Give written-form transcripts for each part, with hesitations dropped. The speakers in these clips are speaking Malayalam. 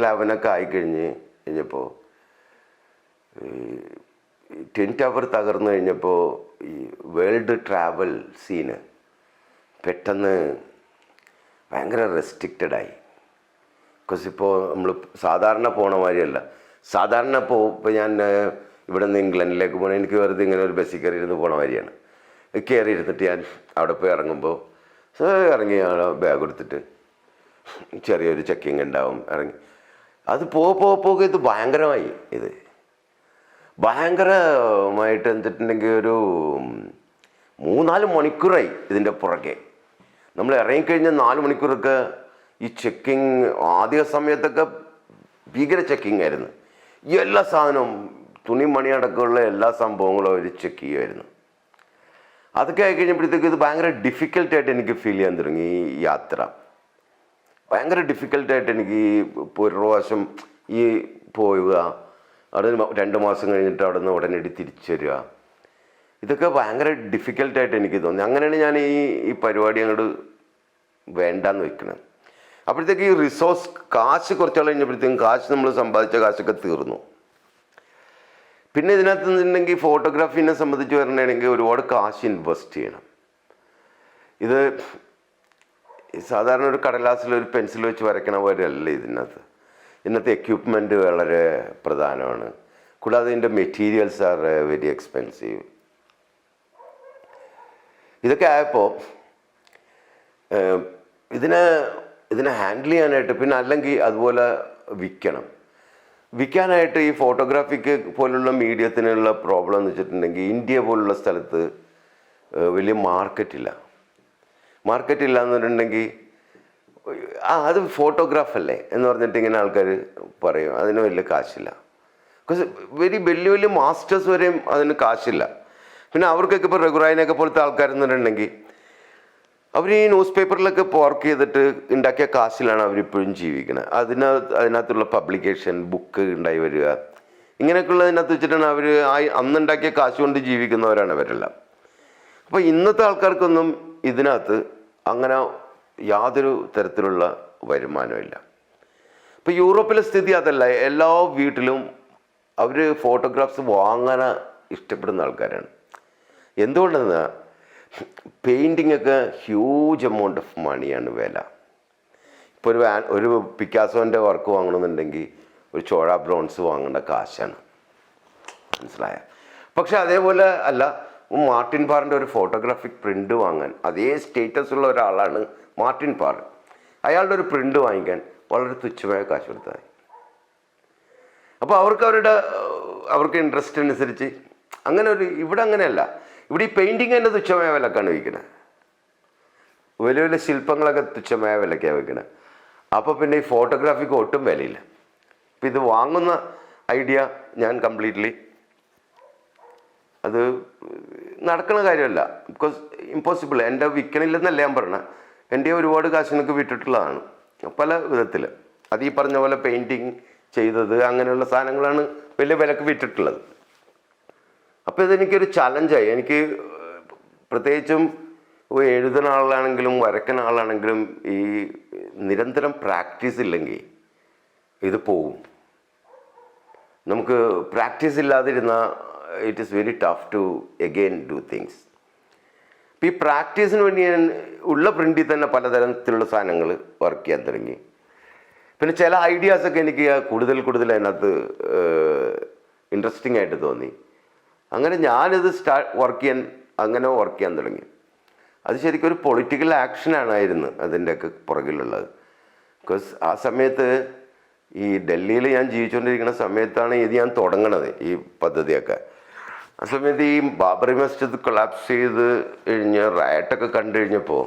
9/11 ആയിക്കഴിഞ്ഞ് കഴിഞ്ഞപ്പോൾ ട്വിൻ ടവർ തകർന്നു കഴിഞ്ഞപ്പോൾ ഈ വേൾഡ് ട്രാവൽ സീന് പെട്ടെന്ന് ഭയങ്കര റെസ്ട്രിക്റ്റഡായി. ബിക്കോസ് ഇപ്പോൾ നമ്മൾ സാധാരണ പോണ മാതിരിയല്ല. സാധാരണ ഇപ്പോൾ ഞാൻ ഇവിടെ നിന്ന് ഇംഗ്ലണ്ടിലേക്ക് പോകണം, എനിക്ക് വെറുതെ ഇങ്ങനെ ഒരു ബസ്സിൽ കയറി ഇരുന്ന് പോണ മാതിരിയാണ്. കയറി ഇരുന്നിട്ട് ഞാൻ അവിടെ പോയി ഇറങ്ങുമ്പോൾ ഇറങ്ങി ബാഗ് എടുത്തിട്ട് ചെറിയൊരു ചെക്കിങ് ഉണ്ടാവും, ഇറങ്ങി. അത് പോകെ ഇത് ഭയങ്കരമായി. ഇത് ഭയങ്കരമായിട്ട് എന്തിട്ടുണ്ടെങ്കിൽ ഒരു 3-4 മണിക്കൂറായി ഇതിൻ്റെ പുറകെ. നമ്മൾ ഇറങ്ങിക്കഴിഞ്ഞാൽ 4 മണിക്കൂറൊക്കെ ഈ ചെക്കിങ്. ആദ്യ സമയത്തൊക്കെ ഭീകര ചെക്കിങ് ആയിരുന്നു. ഈ എല്ലാ സാധനവും തുണി മണി അടക്കമുള്ള എല്ലാ സംഭവങ്ങളും അവർ ചെക്ക് ചെയ്യുമായിരുന്നു. അതൊക്കെ ആയിക്കഴിഞ്ഞപ്പോഴത്തേക്ക് ഇത് ഭയങ്കര ഡിഫിക്കൽട്ടായിട്ട് എനിക്ക് ഫീൽ ചെയ്യാൻ തുടങ്ങി. ഈ യാത്ര ഭയങ്കര ഡിഫിക്കൽട്ടായിട്ട് എനിക്ക് ഇപ്പോൾ ഒരു പ്രാവശ്യം ഈ പോവുക, അവിടെ 2 മാസം കഴിഞ്ഞിട്ട് അവിടെ നിന്ന് ഉടനടി തിരിച്ചു വരിക, ഇതൊക്കെ ഭയങ്കര ഡിഫിക്കൽട്ടായിട്ട് എനിക്ക് തോന്നി. അങ്ങനെയാണ് ഞാൻ ഈ പരിപാടി അങ്ങോട്ട് വേണ്ടാന്ന് വെക്കണം. അപ്പോഴത്തേക്ക് ഈ റിസോഴ്സ് കാശ് കുറച്ചാൾ കഴിഞ്ഞപ്പോഴത്തേക്കും നമ്മൾ സമ്പാദിച്ച കാശൊക്കെ തീർന്നു. പിന്നെ ഇതിനകത്ത് നിന്നുണ്ടെങ്കിൽ ഫോട്ടോഗ്രാഫീനെ സംബന്ധിച്ച് വരണമെങ്കിൽ ഒരുപാട് കാശ് ഇൻവെസ്റ്റ് ചെയ്യണം. ഇത് സാധാരണ ഒരു കടലാസിൽ ഒരു പെൻസിൽ വെച്ച് വരയ്ക്കണ പോലെയല്ല ഇതിനകത്ത് എക്യുപ്മെൻറ്റ് വളരെ പ്രധാനമാണ്. കൂടാതെ ഇതിൻ്റെ മെറ്റീരിയൽസ് ആർ വെരി എക്സ്പെൻസീവ്. ഇതൊക്കെ ആയപ്പോൾ ഇതിനെ ഹാൻഡിൽ ചെയ്യാനായിട്ട്, പിന്നെ അല്ലെങ്കിൽ അതുപോലെ വിൽക്കാനായിട്ട് ഈ ഫോട്ടോഗ്രാഫിക്ക് പോലുള്ള മീഡിയത്തിനുള്ള പ്രോബ്ലം എന്ന് വെച്ചിട്ടുണ്ടെങ്കിൽ ഇന്ത്യ പോലുള്ള സ്ഥലത്ത് വലിയ മാർക്കറ്റില്ല എന്ന് പറഞ്ഞിട്ടുണ്ടെങ്കിൽ അത് ഫോട്ടോഗ്രാഫല്ലേ എന്ന് പറഞ്ഞിട്ട് ഇങ്ങനെ ആൾക്കാർ പറയും. അതിന് വലിയ കാശില്ല. ബിക്കോസ് വലിയ മാസ്റ്റേഴ്സ് വരെയും അതിന് കാശില്ല. പിന്നെ അവർക്കൊക്കെ ഇപ്പോൾ രഘുറായിനൊക്കെ പോലത്തെ ആൾക്കാരെന്ന് പറഞ്ഞിട്ടുണ്ടെങ്കിൽ അവർ ഈ ന്യൂസ് പേപ്പറിലൊക്കെ വർക്ക് ചെയ്തിട്ട് ഉണ്ടാക്കിയ കാശിലാണ് അവരിപ്പോഴും ജീവിക്കുന്നത്. അതിനകത്തുള്ള പബ്ലിക്കേഷൻ, ബുക്ക് ഉണ്ടായി വരിക, ഇങ്ങനെയൊക്കെയുള്ളതിനകത്ത് വെച്ചിട്ടാണ് അവർ അന്നുണ്ടാക്കിയ കാശ് കൊണ്ട് ജീവിക്കുന്നവരാണ് അവരെല്ലാം. അപ്പോൾ ഇന്നത്തെ ആൾക്കാർക്കൊന്നും ഇതിനകത്ത് അങ്ങനെ യാതൊരു തരത്തിലുള്ള വരുമാനമില്ല. ഇപ്പോൾ യൂറോപ്പിലെ സ്ഥിതി അതല്ല. എല്ലാ വീട്ടിലും അവർ ഫോട്ടോഗ്രാഫ്സ് വാങ്ങാൻ ഇഷ്ടപ്പെടുന്ന ആൾക്കാരാണ്. എന്തുകൊണ്ടെന്ന്, പെയിൻറ്റിങ് ഒക്കെ ഹ്യൂജ് എമൗണ്ട് ഓഫ് മണിയാണ് വില. ഇപ്പോൾ ഒരു പിക്കാസോൻ്റെ വർക്ക് വാങ്ങണമെന്നുണ്ടെങ്കിൽ ഒരു ചോഴ ബ്രോൺസ് വാങ്ങേണ്ട കാശാണ്, മനസ്സിലായ. പക്ഷെ അതേപോലെ അല്ല, മാർട്ടിൻ പാറിൻ്റെ ഒരു ഫോട്ടോഗ്രാഫിക് പ്രിൻ്റ് വാങ്ങാൻ അതേ സ്റ്റേറ്റസ് ഉള്ള ഒരാളാണ് മാർട്ടിൻ പാർ. അയാളുടെ ഒരു പ്രിൻ്റ് വാങ്ങിക്കാൻ വളരെ തുച്ഛമായ കാശ് കൊടുത്താൽ മതി. അപ്പോൾ അവർക്ക് ഇൻട്രസ്റ്റ് അനുസരിച്ച് അങ്ങനെ ഇവിടെ അങ്ങനെയല്ല. ഇവിടെ ഈ പെയിൻറ്റിങ് തന്നെ തുച്ഛമായ വിലക്കാണ് വയ്ക്കുന്നത്. വലിയ ശില്പങ്ങളൊക്കെ തുച്ഛമായ വിലക്കാണ് വയ്ക്കുന്നത്. അപ്പോൾ പിന്നെ ഈ ഫോട്ടോഗ്രാഫിക്ക് ഒട്ടും വിലയില്ല. ഇപ്പം ഇത് വാങ്ങുന്ന ഐഡിയ ഞാൻ കംപ്ലീറ്റ്ലി അത് നടക്കുന്ന കാര്യമല്ല. Because impossible. എൻ്റെ വിൽക്കണില്ലെന്നല്ല ഞാൻ പറഞ്ഞത്, എൻ്റെ ഒരുപാട് കാശിനൊക്കെ വിറ്റിട്ടുള്ളതാണ് പല വിധത്തിൽ. അത് ഈ പറഞ്ഞ പോലെ പെയിൻറ്റിങ് ചെയ്തത് അങ്ങനെയുള്ള സാധനങ്ങളാണ് വലിയ വിലക്ക് വിറ്റിട്ടുള്ളത്. അപ്പോൾ ഇതെനിക്കൊരു ചലഞ്ചായി. എനിക്ക് പ്രത്യേകിച്ചും എഴുതുന്ന ആളാണെങ്കിലും വരയ്ക്കുന്ന ആളാണെങ്കിലും ഈ നിരന്തരം പ്രാക്ടീസ് ഇല്ലെങ്കിൽ ഇത് പോവും. നമുക്ക് പ്രാക്ടീസ് ഇല്ലാതിരുന്നാൽ it is very tough to again do things. അപ്പോൾ ഈ പ്രാക്ടീസിന് വേണ്ടി ഞാൻ ഉള്ള പ്രിൻറ്റിൽ തന്നെ പലതരത്തിലുള്ള സാധനങ്ങൾ വർക്ക് ചെയ്യാൻ തുടങ്ങി. പിന്നെ ചില ഐഡിയാസൊക്കെ എനിക്ക് കൂടുതൽ അതിനകത്ത് ഇൻട്രസ്റ്റിംഗ് ആയിട്ട് തോന്നി. അങ്ങനെ ഞാനിത് വർക്ക് ചെയ്യാൻ തുടങ്ങി. അത് ശരിക്കും ഒരു പൊളിറ്റിക്കൽ ആക്ഷനാണായിരുന്നു അതിൻ്റെയൊക്കെ പുറകിലുള്ളത്. ബിക്കോസ് ആ സമയത്ത് ഈ ഡൽഹിയിൽ ഞാൻ ജീവിച്ചുകൊണ്ടിരിക്കുന്ന സമയത്താണ് ഇത് ഞാൻ തുടങ്ങണത്, ഈ പദ്ധതിയൊക്കെ. ആ സമയത്ത് ഈ ബാബറി മസ്ജിദ് കൊളാപ്സ് ചെയ്ത് കഴിഞ്ഞ് റയറ്റൊക്കെ കണ്ടു കഴിഞ്ഞപ്പോൾ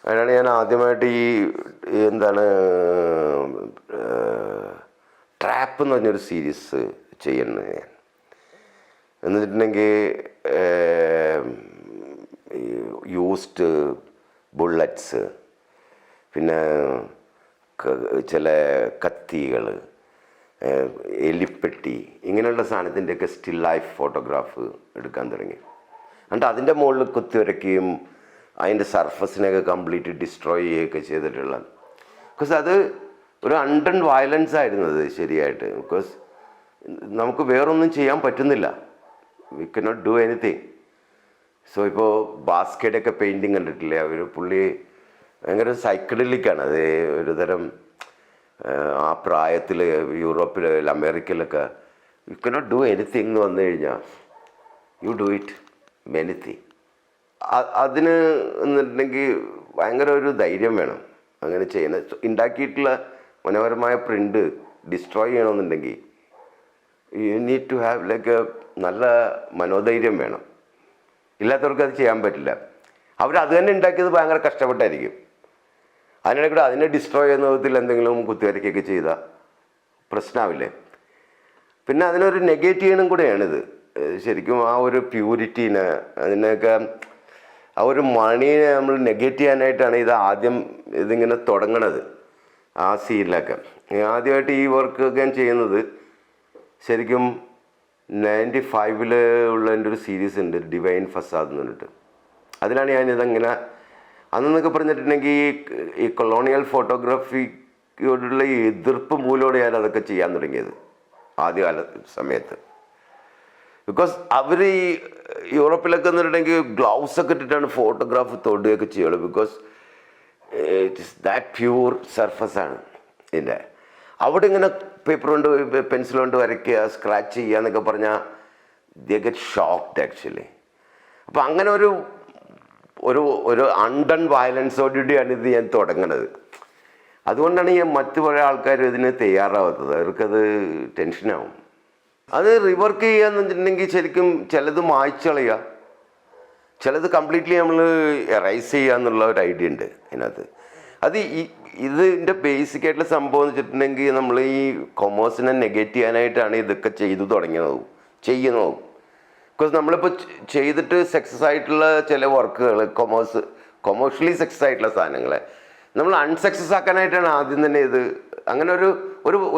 അതിനാണ് ഞാൻ ആദ്യമായിട്ട് ഈ ട്രാപ്പ് എന്ന് പറഞ്ഞൊരു സീരീസ് ചെയ്യുന്നത്. ഞാൻ എന്നിട്ടുണ്ടെങ്കിൽ യൂസ്ഡ് ബുള്ളറ്റ്സ്, പിന്നെ ചില കത്തികൾ, എലിപ്പെട്ടി, ഇങ്ങനെയുള്ള സാധനത്തിൻ്റെയൊക്കെ സ്റ്റിൽ ലൈഫ് ഫോട്ടോഗ്രാഫ് എടുക്കാൻ തുടങ്ങി. എന്നിട്ട് അതിൻ്റെ മുകളിൽ കുത്തിവരയ്ക്കുകയും അതിൻ്റെ സർഫസിനെയൊക്കെ കംപ്ലീറ്റ് ഡിസ്ട്രോയ് ചെയ്യുകയൊക്കെ ചെയ്തിട്ടുള്ള. ബിക്കോസ് അത് ഒരു അണ്ടൻ വയലൻസ് ആയിരുന്നു അത് ശരിയായിട്ട്. ബിക്കോസ് നമുക്ക് വേറൊന്നും ചെയ്യാൻ പറ്റുന്നില്ല. We cannot do anything. So ഇപ്പോൾ ബാസ്കറ്റൊക്കെ പെയിൻറ്റിങ് കണ്ടിട്ടില്ലേ, അവർ പുള്ളി ഭയങ്കര സൈക്കഡലിക്കാണ്. അത് ഒരു തരം ആ പ്രായത്തിൽ യൂറോപ്പിൽ അമേരിക്കയിലൊക്കെ യു കനോട്ട് ഡു എനിത്തിങ് എന്ന് വന്നു കഴിഞ്ഞാൽ യു ഡു ഇറ്റ് എനിത്തിങ്. അതിന് എന്നുണ്ടെങ്കിൽ ഭയങ്കര ഒരു ധൈര്യം വേണം അങ്ങനെ ചെയ്യുന്നത്. ഉണ്ടാക്കിയിട്ടുള്ള മനോഹരമായ പ്രിൻ്റ് ഡിസ്ട്രോയ് ചെയ്യണമെന്നുണ്ടെങ്കിൽ you need to have like നല്ല മനോധൈര്യം വേണം. ഇല്ലാത്തവർക്ക് അത് ചെയ്യാൻ പറ്റില്ല. അത് തന്നെ ഉണ്ടാക്കിയത് ഭയങ്കര കഷ്ടപ്പെട്ടായിരിക്കും. അതിനിടെ കൂടെ അതിനെ ഡിസ്ട്രോയ് ചെയ്യുന്ന വിധത്തിൽ എന്തെങ്കിലും കുത്തിവരയ്ക്കൊക്കെ ചെയ്താൽ പ്രശ്നമാവില്ലേ. പിന്നെ അതിനൊരു നെഗറ്റീവും കൂടെയാണിത് ശരിക്കും. ആ ഒരു പ്യൂരിറ്റീനെ, അതിനൊക്കെ ആ ഒരു മണീനെ നമ്മൾ നെഗറ്റ് ചെയ്യാനായിട്ടാണ് ഇത് ആദ്യം ഇതിങ്ങനെ തുടങ്ങണത്. ആ സീനിലൊക്കെ ആദ്യമായിട്ട് ഈ വർക്കൊക്കെ ഞാൻ ചെയ്യുന്നത് ശരിക്കും 95 ഉള്ള എൻ്റെ ഒരു സീരീസ് ഉണ്ട്, ഡിവൈൻ ഫസാദ് എന്ന് പറഞ്ഞിട്ട്. അതിലാണ് ഞാനിതങ്ങനെ അന്നെന്നൊക്കെ പറഞ്ഞിട്ടുണ്ടെങ്കിൽ ഈ കൊളോണിയൽ ഫോട്ടോഗ്രാഫിയോടുള്ള ഈ എതിർപ്പ് മൂലമാണ് ഞാൻ അതൊക്കെ ചെയ്യാൻ തുടങ്ങിയത് ആദ്യകാല സമയത്ത്. ബിക്കോസ് അവർ ഈ യൂറോപ്പിലൊക്കെ എന്നിട്ടുണ്ടെങ്കിൽ ഗ്ലൗസൊക്കെ ഇട്ടിട്ടാണ് ഫോട്ടോഗ്രാഫ് തൊടുകയൊക്കെ ചെയ്യുള്ളൂ. Because it is that pure സർഫസാണ് ഇതിൻ്റെ. അവിടെ ഇങ്ങനെ പേപ്പർ കൊണ്ട് പെൻസിൽ കൊണ്ട് വരയ്ക്കുക, സ്ക്രാച്ച് ചെയ്യുക എന്നൊക്കെ പറഞ്ഞാൽ ദേ ഗെറ്റ് ഷോക്ക്ഡ് ആക്ച്വലി. അപ്പോൾ അങ്ങനെ ഒരു ഒരു ഒരു അണ്ടൺ വയലൻസോടുകൂടിയാണ് ഇത് ഞാൻ തുടങ്ങുന്നത്. അതുകൊണ്ടാണ് ഞാൻ മറ്റു പല ആൾക്കാരും ഇതിന് തയ്യാറാവാത്തത്. അവർക്കത് ടെൻഷനാവും. അത് റിവർക്ക് ചെയ്യാന്ന് വെച്ചിട്ടുണ്ടെങ്കിൽ ശരിക്കും ചിലത് മായ്ച്ചു കളയുക, ചിലത് കംപ്ലീറ്റ്ലി നമ്മൾ എറൈസ് ചെയ്യുക എന്നുള്ള ഒരു ഐഡിയ ഉണ്ട് അതിനകത്ത്. അത് ഇതിൻ്റെ ബേസിക് ആയിട്ടുള്ള സംഭവം എന്ന് വെച്ചിട്ടുണ്ടെങ്കിൽ നമ്മൾ ഈ കൊമേഴ്സിനെ നെഗറ്റ് ചെയ്യാനായിട്ടാണ് ഇതൊക്കെ ചെയ്തു ചെയ്യുന്നതും. ബിക്കോസ് നമ്മളിപ്പോൾ ചെയ്തിട്ട് സക്സസ് ആയിട്ടുള്ള ചില വർക്കുകൾ കൊമേഴ്ഷ്യലി സക്സസ് ആയിട്ടുള്ള സാധനങ്ങളെ നമ്മൾ അൺസക്സസ് ആക്കാനായിട്ടാണ് ആദ്യം തന്നെ ഇത്. അങ്ങനെ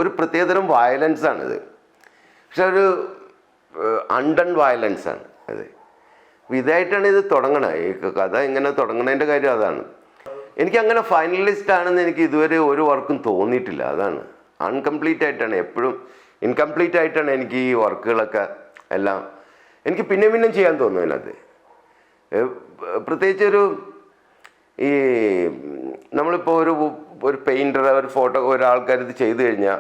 ഒരു പ്രത്യേകതരം വയലൻസാണിത്. പക്ഷെ ഒരു അണ്ടൺ വയലൻസാണ് അത്. ഇതായിട്ടാണ് ഇത് തുടങ്ങണത്. ഈ കഥ ഇങ്ങനെ തുടങ്ങണതിൻ്റെ കാര്യം അതാണ്. എനിക്കങ്ങനെ ഫൈനലിസ്റ്റ് ആണെന്ന് എനിക്ക് ഇതുവരെ ഒരു വർക്കും തോന്നിയിട്ടില്ല. അതാണ് അൺകംപ്ലീറ്റ് ആയിട്ടാണ്, എപ്പോഴും ഇൻകംപ്ലീറ്റ് ആയിട്ടാണ് എനിക്ക് ഈ വർക്കുകളൊക്കെ എല്ലാം എനിക്ക് പിന്നെ ചെയ്യാൻ തോന്നും അതിനകത്ത്. പ്രത്യേകിച്ചൊരു ഈ നമ്മളിപ്പോൾ ഒരു പെയിൻറ്റർ, ഒരു ഫോട്ടോ ഒരാൾക്കാർ ഇത് ചെയ്തു കഴിഞ്ഞാൽ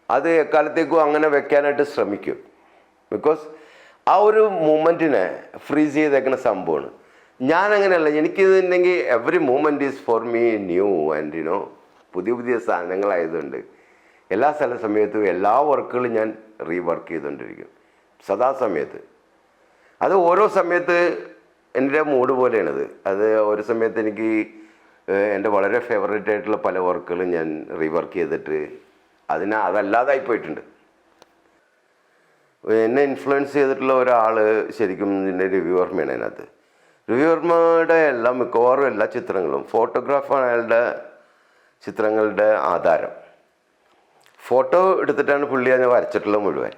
അത് എക്കാലത്തേക്കും അങ്ങനെ വെക്കാനായിട്ട് ശ്രമിക്കും. ബിക്കോസ് ആ ഒരു മൂമെൻറ്റിനെ ഫ്രീസ് ചെയ്തേക്കുന്ന സംഭവമാണ്. ഞാൻ അങ്ങനെയല്ല. എനിക്കിതുണ്ടെങ്കിൽ every moment is for me new and പുതിയ സാധനങ്ങളായതുകൊണ്ട് എല്ലാ സമയത്തും എല്ലാ വർക്കുകളും ഞാൻ റീവർക്ക് ചെയ്തുകൊണ്ടിരിക്കും സദാസമയത്ത്. അത് ഓരോ സമയത്ത് എൻ്റെ മൂഡ് പോലെയാണത്. അത് ഒരു സമയത്ത് എനിക്ക് എൻ്റെ വളരെ ഫേവറേറ്റ് ആയിട്ടുള്ള പല വർക്കുകളും ഞാൻ റീവർക്ക് ചെയ്തിട്ട് അതല്ലാതായി പോയിട്ടുണ്ട്. എന്നെ ഇൻഫ്ലുവൻസ് ചെയ്തിട്ടുള്ള ഒരാൾ ശരിക്കും ഇതിൻ്റെ രവിവർമ്മയാണ്. അതിനകത്ത് രവിവർമ്മയുടെ മിക്കവാറും എല്ലാ ചിത്രങ്ങളും ഫോട്ടോഗ്രാഫാണ് അയാളുടെ ചിത്രങ്ങളുടെ ആധാരം. ഫോട്ടോ എടുത്തിട്ടാണ് പുള്ളി അതിനെ വരച്ചിട്ടുള്ളത് മുഴുവൻ.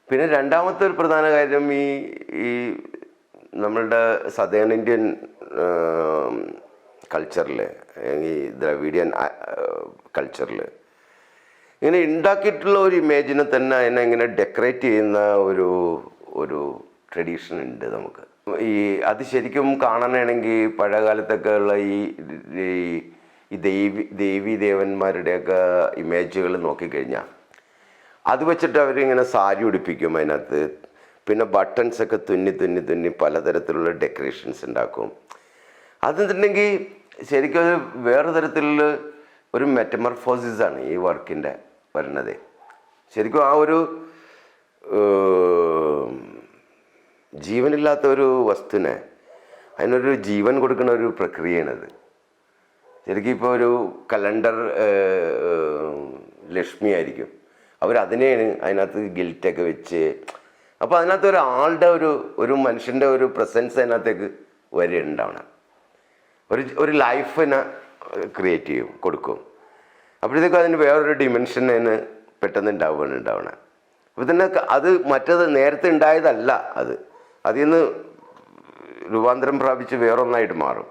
പിന്നെ രണ്ടാമത്തെ ഒരു പ്രധാന കാര്യം ഈ നമ്മളുടെ സദേൺ ഇന്ത്യൻ കൾച്ചറിൽ, ഈ ദ്രവിഡിയൻ കൾച്ചറിൽ ഇങ്ങനെ ഉണ്ടാക്കിയിട്ടുള്ള ഒരു ഇമേജിനെ തന്നെ അതിനെ ഇങ്ങനെ ഡെക്കറേറ്റ് ചെയ്യുന്ന ഒരു ട്രഡീഷൻ ഉണ്ട് നമുക്ക്. അത് ശരിക്കും കാണണമെങ്കിൽ പഴയകാലത്തൊക്കെ ഉള്ള ഈ ദേവി ദേവന്മാരുടെയൊക്കെ ഇമേജുകൾ നോക്കിക്കഴിഞ്ഞാൽ അത് വെച്ചിട്ട് അവരിങ്ങനെ സാരി ഉടുപ്പിക്കും അതിനകത്ത്. പിന്നെ ബട്ടൺസൊക്കെ തുന്നി പലതരത്തിലുള്ള ഡെക്കറേഷൻസ് ഉണ്ടാക്കും. അതെന്നുണ്ടെങ്കിൽ ശരിക്കും അത് വേറെ തരത്തിലുള്ള ഒരു മെറ്റമർഫോസിസാണ് ഈ വർക്കിൻ്റെ വരുന്നത്. ശരിക്കും ആ ഒരു ജീവനില്ലാത്ത ഒരു വസ്തുവിനെ അതിനൊരു ജീവൻ കൊടുക്കുന്ന ഒരു പ്രക്രിയയാണത്. ശരിക്കും ഇപ്പോൾ ഒരു കലണ്ടർ ലക്ഷ്മി ആയിരിക്കും, അവരതിനെയാണ് അതിനകത്ത് ഗിൽറ്റൊക്കെ വെച്ച്. അപ്പോൾ അതിനകത്ത് ഒരാളുടെ ഒരു മനുഷ്യൻ്റെ ഒരു പ്രസൻസ് അതിനകത്തേക്ക് ഉണ്ടാവണം. ഒരു ലൈഫിനെ ക്രിയേറ്റ് ചെയ്യും, കൊടുക്കും. അപ്പോഴത്തേക്കും അതിന് വേറൊരു ഡിമെൻഷൻ അതിന് പെട്ടെന്ന് ഉണ്ടാവണം. അപ്പോൾ തന്നെ അത് മറ്റത് നേരത്തെ ഉണ്ടായതല്ല, അതിൽ നിന്ന് രൂപാന്തരം പ്രാപിച്ച് വേറൊന്നായിട്ട് മാറും.